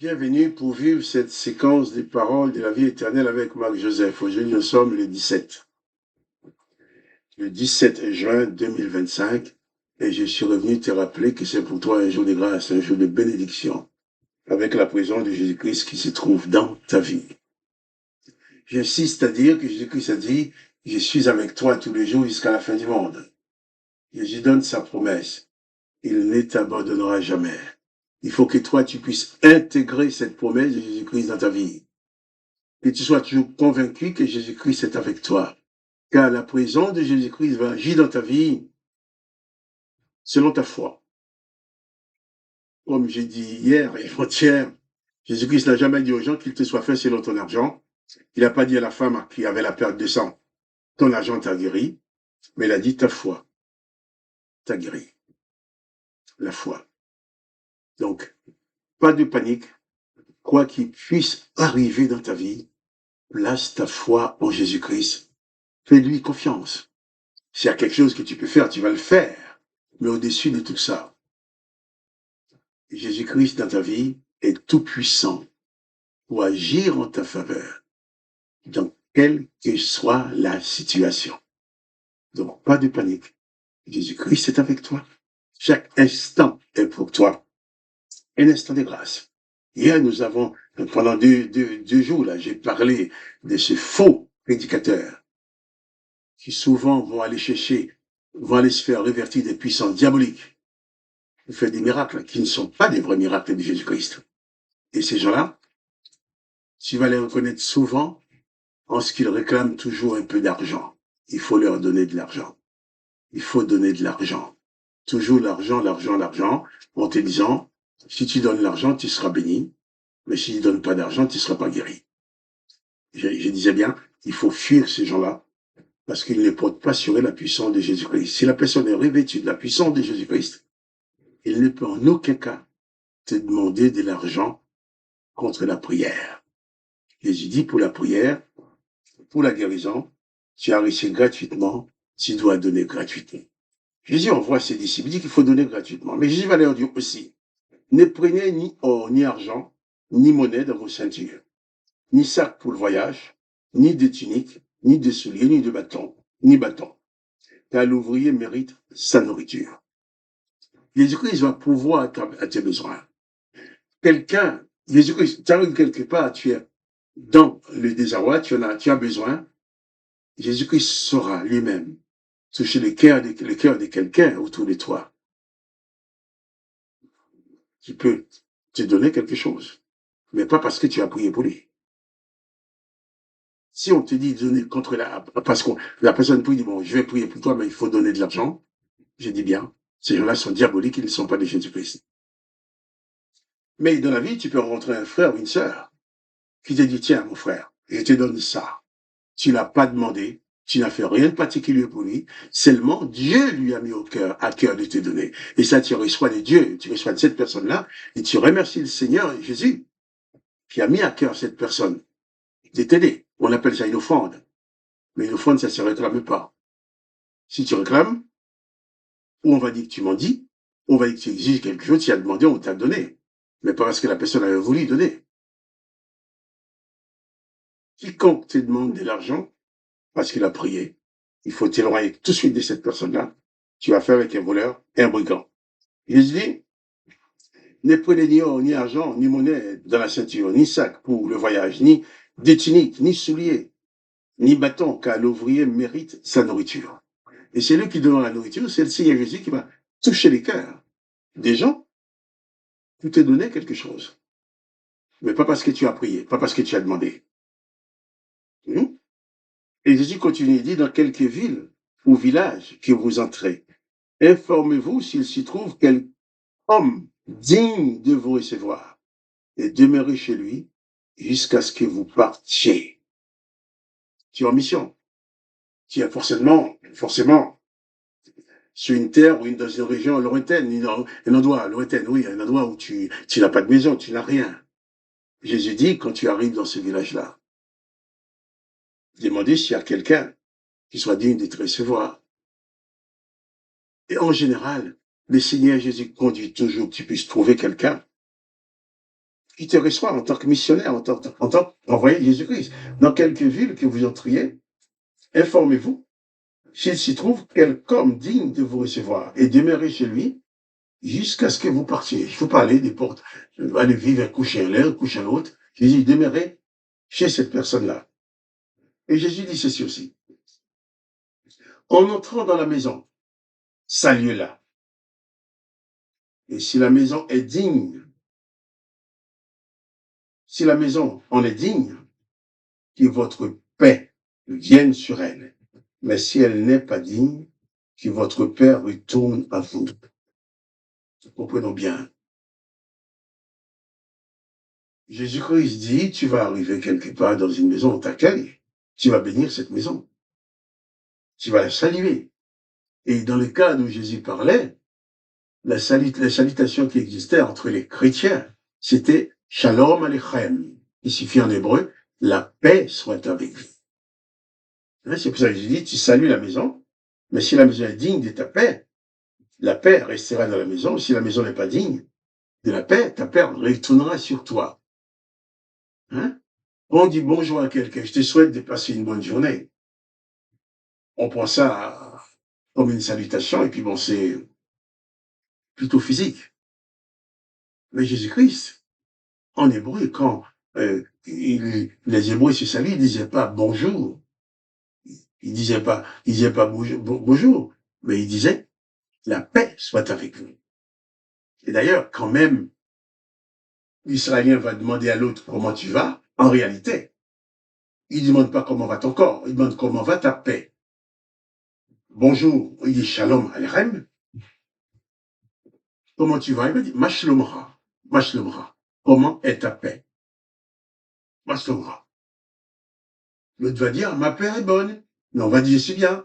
Bienvenue pour vivre cette séquence des paroles de la vie éternelle avec Marc Joseph. Aujourd'hui, nous sommes le 17 juin 2025, et je suis revenu te rappeler que c'est pour toi un jour de grâce, un jour de bénédiction, avec la présence de Jésus-Christ qui se trouve dans ta vie. J'insiste à dire que Jésus-Christ a dit, je suis avec toi tous les jours jusqu'à la fin du monde. Jésus donne sa promesse. Il ne t'abandonnera jamais. Il faut que toi, tu puisses intégrer cette promesse de Jésus-Christ dans ta vie. Que tu sois toujours convaincu que Jésus-Christ est avec toi. Car la présence de Jésus-Christ va agir dans ta vie selon ta foi. Comme j'ai dit hier et avant-hier, Jésus-Christ n'a jamais dit aux gens qu'il te soit fait selon ton argent. Il n'a pas dit à la femme qui avait la perte de sang, ton argent t'a guéri, mais il a dit ta foi t'a guéri. La foi. Donc, pas de panique. Quoi qu'il puisse arriver dans ta vie, place ta foi en Jésus-Christ. Fais-lui confiance. S'il y a quelque chose que tu peux faire, tu vas le faire. Mais au-dessus de tout ça, Jésus-Christ dans ta vie est tout puissant pour agir en ta faveur, dans quelle que soit la situation. Donc, pas de panique. Jésus-Christ est avec toi. Chaque instant est pour toi un instant de grâce. Hier, nous avons, pendant deux jours, là, j'ai parlé de ces faux prédicateurs qui souvent vont aller se faire revertir des puissances diaboliques, faire des miracles qui ne sont pas des vrais miracles de Jésus-Christ. Et ces gens-là, tu vas les reconnaître souvent en ce qu'ils réclament toujours un peu d'argent. Il faut leur donner de l'argent. Il faut donner de l'argent. Toujours l'argent, l'argent, l'argent, en te disant, si tu donnes l'argent, tu seras béni, mais si tu ne donnes pas d'argent, tu ne seras pas guéri. Je disais bien, il faut fuir ces gens-là, parce qu'ils ne portent pas sur eux la puissance de Jésus-Christ. Si la personne est revêtue de la puissance de Jésus-Christ, il ne peut en aucun cas te demander de l'argent contre la prière. Jésus dit pour la prière, pour la guérison, tu as reçu gratuitement, tu dois donner gratuitement. Jésus envoie ses disciples, il dit qu'il faut donner gratuitement. Mais Jésus va leur dire aussi, ne prenez ni or, ni argent, ni monnaie dans vos ceintures, ni sac pour le voyage, ni de tunique, ni de souliers, ni de bâton, ni bâton. Car l'ouvrier mérite sa nourriture. Jésus-Christ va pouvoir à tes besoins. Jésus-Christ, tu arrives quelque part, tu es dans le désarroi, tu as besoin. Jésus-Christ saura lui-même toucher le cœur de quelqu'un autour de toi qui peut te donner quelque chose, mais pas parce que tu as prié pour lui. Si on te dit de donner parce que la personne prie, dit bon, je vais prier pour toi, mais il faut donner de l'argent, je dis bien, ces gens-là sont diaboliques, ils ne sont pas de Jésus-Christ. Mais dans la vie, tu peux rencontrer un frère ou une sœur qui te dit, tiens, mon frère, je te donne ça. Tu l'as pas demandé, tu n'as fait rien de particulier pour lui, seulement Dieu lui a mis à cœur de te donner. Et ça, tu reçois de Dieu, tu reçois de cette personne-là, et tu remercies le Seigneur Jésus qui a mis à cœur cette personne de t'aider. On appelle ça une offrande. Mais une offrande, ça ne se réclame pas. Si tu réclames, ou on va dire que tu m'en dis, ou on va dire que tu exiges quelque chose, tu as demandé, on t'a donné. Mais pas parce que la personne avait voulu donner. Quiconque te demande de l'argent, parce qu'il a prié, il faut t'éloigner tout de suite de cette personne-là. Tu vas faire avec un voleur et un brigand. Jésus dit, ne prenez ni or, ni argent, ni monnaie dans la ceinture, ni sac pour le voyage, ni des tuniques, ni souliers, ni bâton, car l'ouvrier mérite sa nourriture. Et c'est lui qui donne la nourriture, c'est le Seigneur Jésus qui va toucher les cœurs des gens pour te donner quelque chose. Mais pas parce que tu as prié, pas parce que tu as demandé. Et Jésus continue, il dit, dans quelques villes ou villages que vous entrez, informez-vous s'il s'y trouve quel homme digne de vous recevoir et demeurez chez lui jusqu'à ce que vous partiez. Tu es en mission. Tu es forcément sur une terre ou dans une région lointaine, un endroit lointain, oui, un endroit où tu n'as pas de maison, tu n'as rien. Jésus dit, quand tu arrives dans ce village-là, demandez s'il y a quelqu'un qui soit digne de te recevoir. Et en général, le Seigneur Jésus conduit toujours que tu puisses trouver quelqu'un qui te reçoit en tant que missionnaire, en tant qu'envoyé de Jésus-Christ. Dans quelques villes que vous entriez, informez-vous s'il s'y trouve quelqu'un homme digne de vous recevoir et demeurez chez lui jusqu'à ce que vous partiez. Il ne faut pas aller des portes, aller vivre, coucher à l'un, coucher à l'autre. Jésus, demeurez chez cette personne-là. Et Jésus dit ceci aussi. En entrant dans la maison, saluez-la. Et si la maison est digne, si la maison en est digne, que votre paix vienne sur elle. Mais si elle n'est pas digne, que votre paix retourne à vous. Comprenons bien. Jésus-Christ dit, tu vas arriver quelque part dans une maison, on t'accueille. Tu vas bénir cette maison. Tu vas la saluer. Et dans le cas où Jésus parlait, la salutation qui existait entre les chrétiens, c'était Shalom Aleichem, qui signifie en hébreu, la paix soit avec vous. C'est pour ça que j'ai dit, tu salues la maison, mais si la maison est digne de ta paix, la paix restera dans la maison. Si la maison n'est pas digne de la paix, ta paix retournera sur toi. Hein? On dit bonjour à quelqu'un, je te souhaite de passer une bonne journée. On prend ça comme une salutation, et puis bon, c'est plutôt physique. Mais Jésus-Christ, en hébreu, quand les Hébreux se saluent, ils ne disaient pas bonjour. Ils ne disaient pas bonjour, mais ils disaient la paix soit avec vous. Et d'ailleurs, quand même, l'Israélien va demander à l'autre comment tu vas, en réalité, il ne demande pas comment va ton corps, il demande comment va ta paix. Bonjour, il dit Shalom Aleichem. Comment tu vas? Il va dire Mashlomra. Mashlomra. Comment est ta paix? Mashlomra. L'autre va dire ma paix est bonne. Non, on va dire je suis bien.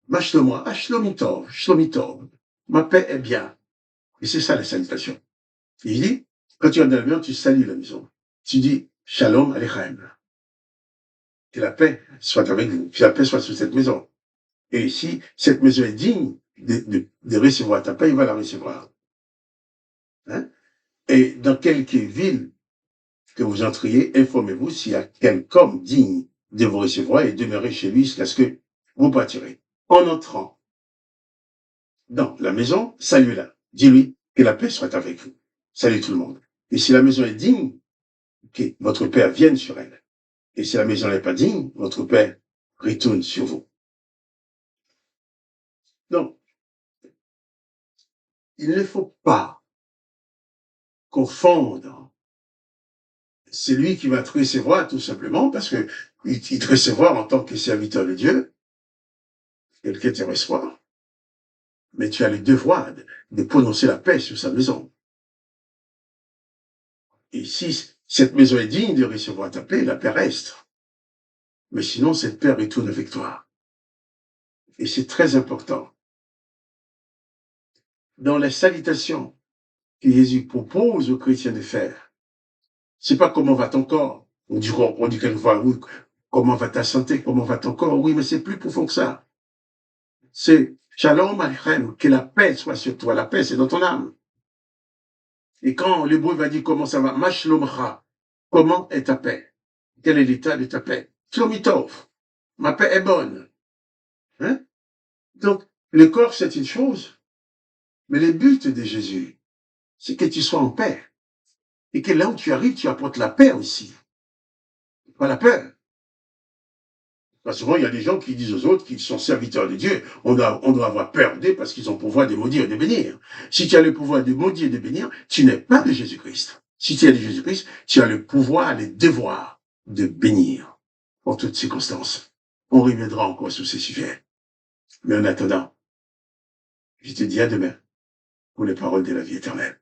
Mashlomra. Ashlomitov. Shlomitov. Ma paix est bien. Et c'est ça la salutation. Il dit, quand tu rentres dans la maison, tu salues la maison. Tu dis Shalom Aleichem. Que la paix soit avec vous. Que la paix soit sur cette maison. Et si cette maison est digne de recevoir ta paix, il va la recevoir. Hein? Et dans quelques villes que vous entriez, informez-vous s'il y a quelqu'un digne de vous recevoir et demeurez chez lui jusqu'à ce que vous partirez. En entrant dans la maison, saluez-la. Dis-lui que la paix soit avec vous. Salut tout le monde. Et si la maison est digne, que votre Père vienne sur elle. Et si la maison n'est pas digne, votre Père retourne sur vous. Donc, il ne faut pas confondre celui qui va te recevoir tout simplement parce que il te recevra en tant que serviteur de Dieu, quelqu'un te reçoit, mais tu as le devoir de prononcer la paix sur sa maison. Et si cette maison est digne de recevoir ta paix, la paix reste. Mais sinon, cette paix retourne avec toi. Et c'est très important. Dans les salutations que Jésus propose aux chrétiens de faire, c'est pas comment va ton corps. On dit quelquefois, oui, comment va ta santé, comment va ton corps. Oui, mais c'est plus profond que ça. C'est Shalom Aleichem, que la paix soit sur toi. La paix, c'est dans ton âme. Et quand l'hébreu va dire comment ça va, Mashlomcha, comment est ta paix? Quel est l'état de ta paix? Shlomitov, ma paix est bonne. Hein? Donc, le corps, c'est une chose, mais le but de Jésus, c'est que tu sois en paix. Et que là où tu arrives, tu apportes la paix aussi. Pas la peur. Parce que souvent, il y a des gens qui disent aux autres qu'ils sont serviteurs de Dieu. On doit avoir peur d'eux parce qu'ils ont le pouvoir de maudire et de bénir. Si tu as le pouvoir de maudire et de bénir, tu n'es pas de Jésus-Christ. Si tu es de Jésus-Christ, tu as le pouvoir, le devoir de bénir en toutes circonstances. On reviendra encore sur ces sujets. Mais en attendant, je te dis à demain pour les paroles de la vie éternelle.